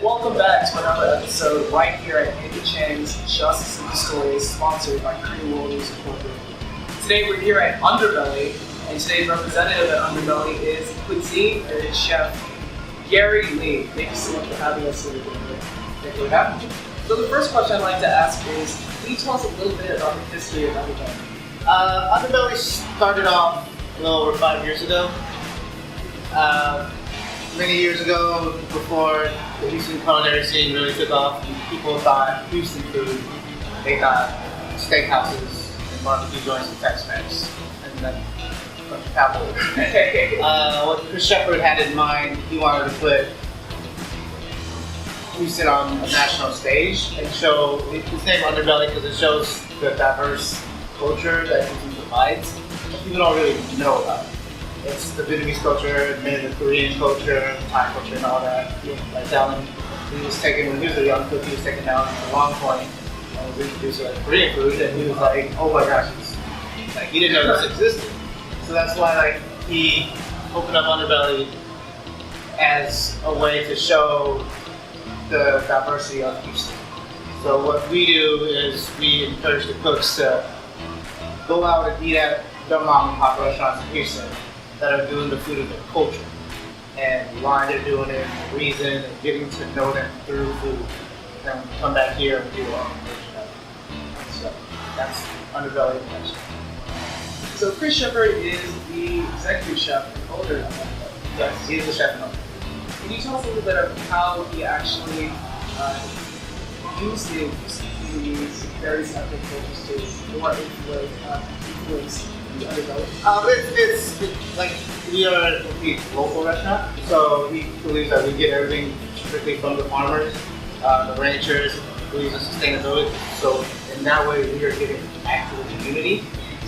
welcome back to another episode right here at Andy Chang's Just Simple Stories, sponsored by Korean Warriors Incorporated. Today we're here at Underbelly, and today's representative at Underbelly is Cuisine and its chef, Gary Lee. Thank you so much for having us here today. Thank you for having me. So the first question I'd like to ask is, can you tell us a little bit about the history of Underbelly? Underbelly started off a little over 5 years ago. Many years ago, before the Houston culinary scene really took off, and people thought Houston food, they thought steakhouses and barbecue joints and Tex-Mex, and then a bunch of capitalism. What Shepard had in mind, he wanted to put Houston on a national stage and show, it's named Underbelly because it shows the diverse culture that Houston provides, but people don't really know about it. It's the Vietnamese culture, the Korean culture, Thai culture, and all that. Like Dallin, when he was a young cook, he was taken down to Long Point and was introduced to Korean food, and he was like, oh my gosh, he didn't know this existed. So that's why he opened up Underbelly as a way to show the diversity of Houston. So what we do is we encourage the cooks to go out and eat at the mom and pop restaurants in Houston that are doing the food of their culture, and why they're doing it, and the reason, and getting to know them through food. Then come back here and do our own version of it. So that's Underbelly in action. So Chris Shepard is the executive chef and owner of Underbelly. Yes, he's the chef and owner. Can you tell us a little bit of how he actually used these various ethnic cultures to more influence the Underbelly? It's like we are a local restaurant, so he believes that we get everything strictly from the farmers, the ranchers, believes in sustainability. So in that way, we are getting back to the community,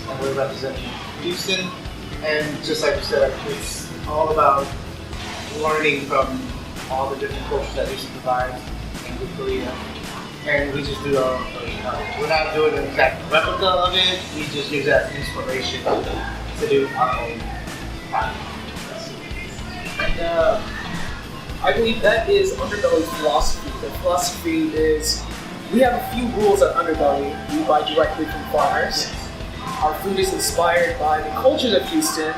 and we're representing Houston. And just like you said, it's all about learning from all the different cultures that Houston provides and with Korea. And we just do our own version of it. We're not doing an exact replica of it, we just use that as inspiration to do our own product. And I believe that is Underbelly's philosophy. The philosophy is, we have a few rules at Underbelly. We buy directly from farmers. Our food is inspired by the cultures of Houston,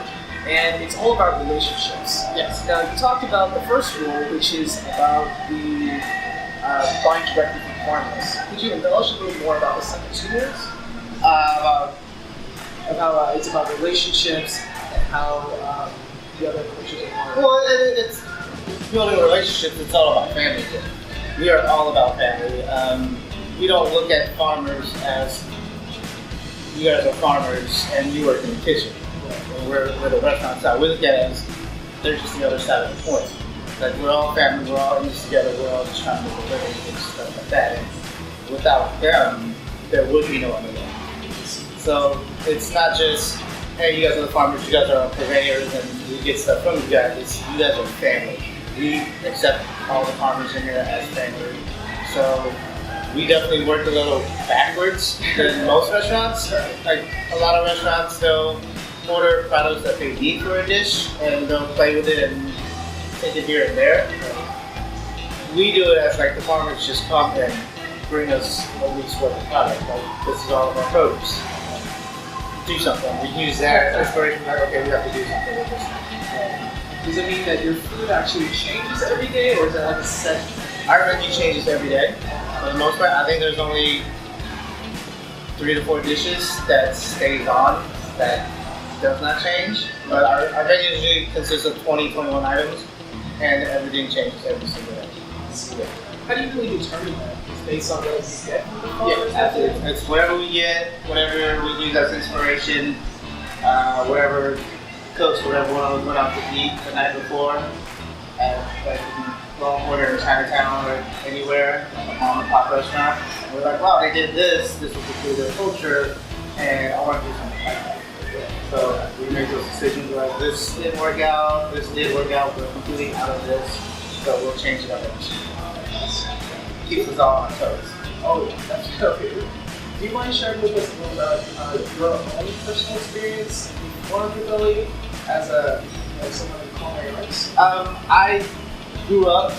and it's all about relationships. Yes. Now, you talked about the first rule, which is about the buying directly from farmers. Could you embellish a little more about the second 2 rules? About how it's about relationships and how the other cultures are. Well, it's building relationships. It's all about family. We are all about family. We don't look at farmers as you guys are farmers and you work in the kitchen. We're the restaurant side. We look at it as they're just the other side of the coin. Like, we're all family, we're all in this together, we're all just trying to make a living and stuff like that. And without them, there would be no Underbelly. So it's not just, hey, you guys are the farmers, you guys are our purveyors, and we get stuff from you guys. It's, you guys are family. We accept all the farmers in here as family. So we definitely work a little backwards than most restaurants. Like, a lot of restaurants, they'll order products that they need for a dish, and they'll play with it and take it here and there. We do it as like the farmers just come and bring us at least what the product. Like, this is all of our produce. Do something. We use that as inspiration. Like, okay, we have to do something with this. Does it mean that your food actually changes every day, or is it like a set? Our menu changes every day. For the most part, I think there's only 3 to 4 dishes that stays on, that does not change. But our menu usually consists of 20, 21 items, and everything changes every single day. How do you really determine that? It's based on what you get from the farmers? Yeah, absolutely. It's whatever we get, whatever we use as inspiration, wherever cooks, whatever one went out to eat the night before, at like Longhorn or Chinatown or anywhere, like a mom and pop restaurant. And we're like, wow, they did this was the food of their culture, and I want to do something like that. So we make those decisions like, this didn't work out, this did work out, we're completely out of this, so we'll change it up. Keeps us all on our toes. Oh, that's okay. Do you mind sharing with us a little about your own personal experience before Underbelly as someone in culinary arts? I grew up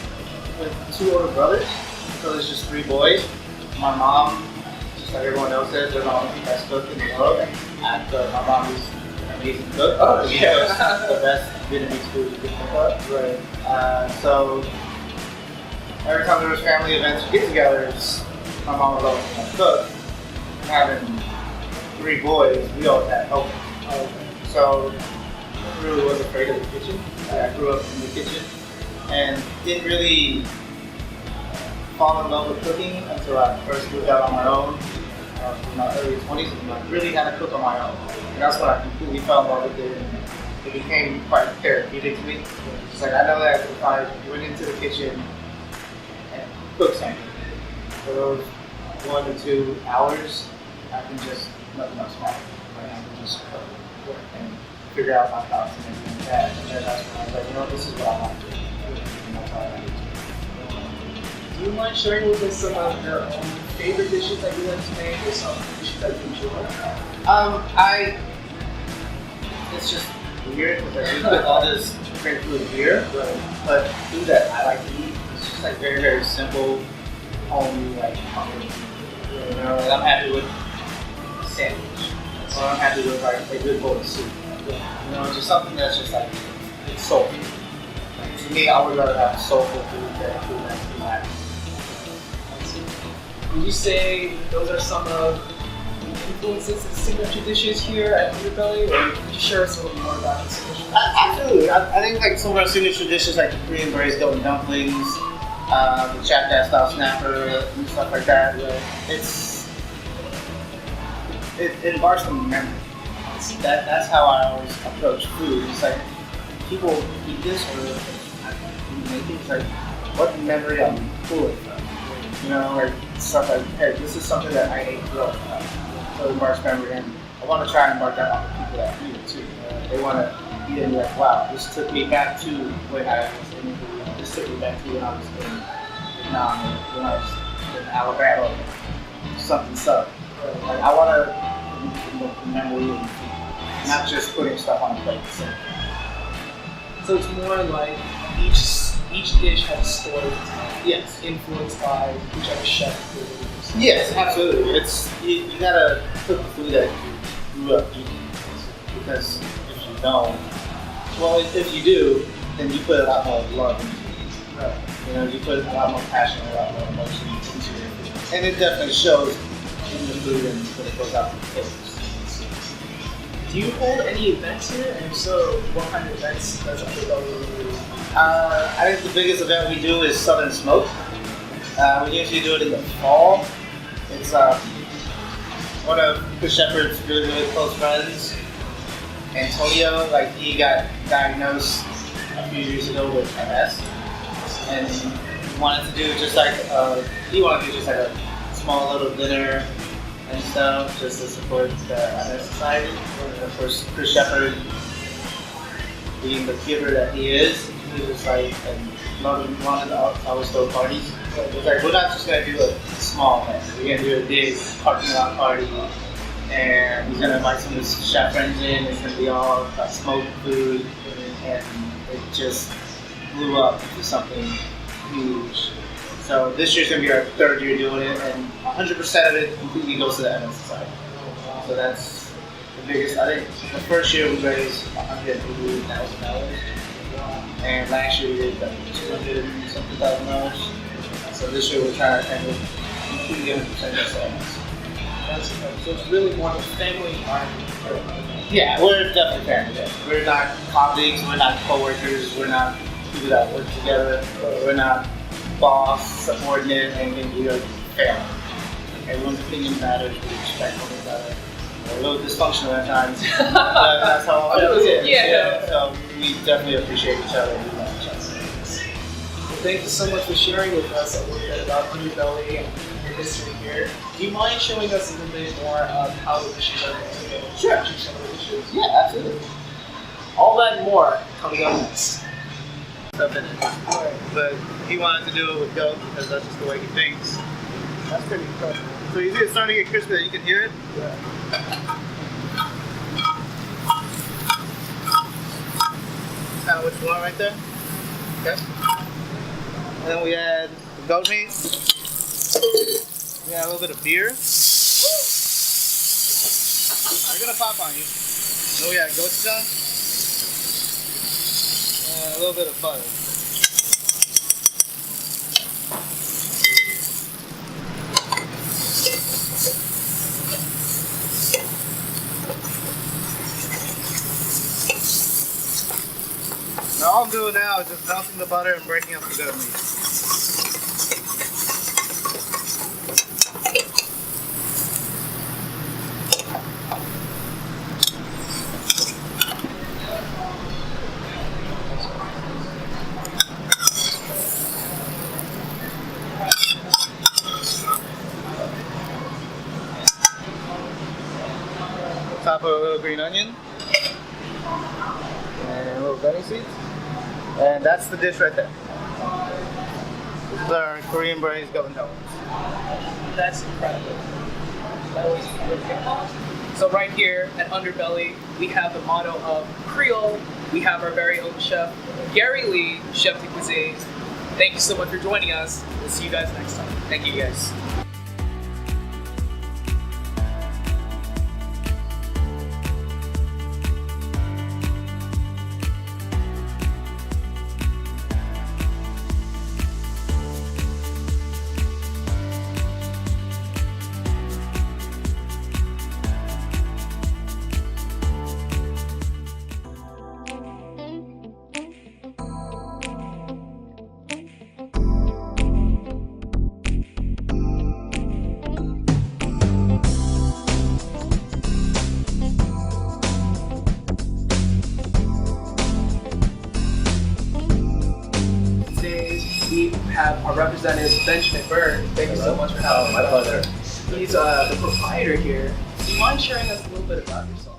with 2 older brothers, so there's just 3 boys. My mom, just like everyone else says, they're not the best cook in the world. And my mom is an amazing cook. Oh, yeah. The best Vietnamese food you can think of. Right. So every time there was family events or get-togethers, my mom would always want to cook. Having 3 boys, we always had help. So I really wasn't afraid of the kitchen. I grew up in the kitchen and didn't really fall in love with cooking until I first moved out on my own in my early 20s and I really had to cook on my own. And that's when I completely fell in love with it and it became quite therapeutic to me. It's like I know that if I went into the kitchen and cooked something for those 1 to 2 hours, I can just nothing else matters. Right? I can just cook and figure out my thoughts and everything like that. And then that's when I was like, you know, this is what I want to do. And that's all I like to do. Do you mind sharing with us some of your own favorite dishes that you like to make or some dishes that you enjoy? It's just weird because we put all this great food here, but food that I like to eat is just like very, very simple, homey, like comfort food. You know, like I'm happy with a sandwich, or I'm happy with like a good bowl of soup. You know, just something that's just like, it's soulful. Like, to me, I would rather have soulful food than food that's too happy. Would you say those are some of the influences and signature dishes here at Underbelly, or could you share us a little more about the signature? Absolutely. I think like some of our signature dishes like the Korean braised goat and dumplings, the Chapdat style snapper and stuff like that. It embarks on memory. That's how I always approach food. It's like people eat this or make it. It's like what memory I'm pulling from. You know, like stuff like, hey, this is something that I ate growing up. So it embarks memory, and I want to try and embark that on the people that eat it too. They want to eat it and be like, wow, this took me back to when I was in Korea. This took me back to when I was in Vietnam, or when I was in Alabama, something. Like I want to memory and not just putting stuff on a plate. So it's more like each dish has a story to tell. Yes. Influenced by whichever chef it is. Yes, absolutely. It's you gotta cook food that you grew up eating. Because if you don't, well, if you do, then you put a lot more love into it. Right. You know, you put a lot more passion, a lot more emotion into it. And it definitely shows in the food and when it goes out to the tables. Do you hold any events here? And if so, what kind of events does Underbelly do? I think the biggest event we do is Southern Smoke. We usually do it in the fall. It's one of Chris Shepard's really, really close friends, Antonio. Like he got diagnosed a few years ago with MS, and he wanted to do just like a small little dinner and stuff just to support the MS Society. And of course, Chris Shepard, being the giver that he is, he was like, and wanted to always throw parties. So it was like, we're not just gonna do a small event. We're gonna do a big parking lot party, and he's gonna invite some of his chef friends in. It's gonna be all smoked food, and it just blew up into something huge. So this year's gonna be our 3rd year doing it, and 100% of it completely goes to the MS Society. So that's the biggest. I think the first year we raised $180,000, and last year we did $200,000. So this year we're trying to completely 100% just to MS. So it's really more of a family environment. Yeah, we're definitely family. We're not colleagues, we're not co-workers, we're not people that work together, we're not boss, subordinate, and we are family. Everyone's opinion matters, we respect one another. We're a little dysfunctional at times. That's how it is. Yeah. So we definitely appreciate each other and we love each other. Well, thank you so much for sharing with us a little bit about Underbelly and your history here. Do you mind showing us a little bit more of how the dishes are made? Sure. Some of the dishes? Yeah, absolutely. All that and more coming up next. Stuff in it. But he wanted to do it with goat because that's just the way he thinks. That's pretty impressive. So you see it's starting to get crispy that you can hear it? Yeah. Kind of what you want right there. Okay. And then we add the goat meat. We add a little bit of beer. They're gonna pop on you. Then we add gochujang. And a little bit of butter. Now all I'm doing now is just melting the butter and breaking up the goat meat. Top of a little green onion and a little benny seeds. And that's the dish right there. This is our Korean braised goat doughnuts. That's incredible. That was really good. So right here at Underbelly, we have the motto of Creole. We have our very own chef, Gary Lee, Chef de Cuisine. Thank you so much for joining us. We'll see you guys next time. Thank you guys. We have our representative, Benjamin Bird. Thank you so much for having us. My pleasure. He's the proprietor here. Do you mind sharing us a little bit about yourself?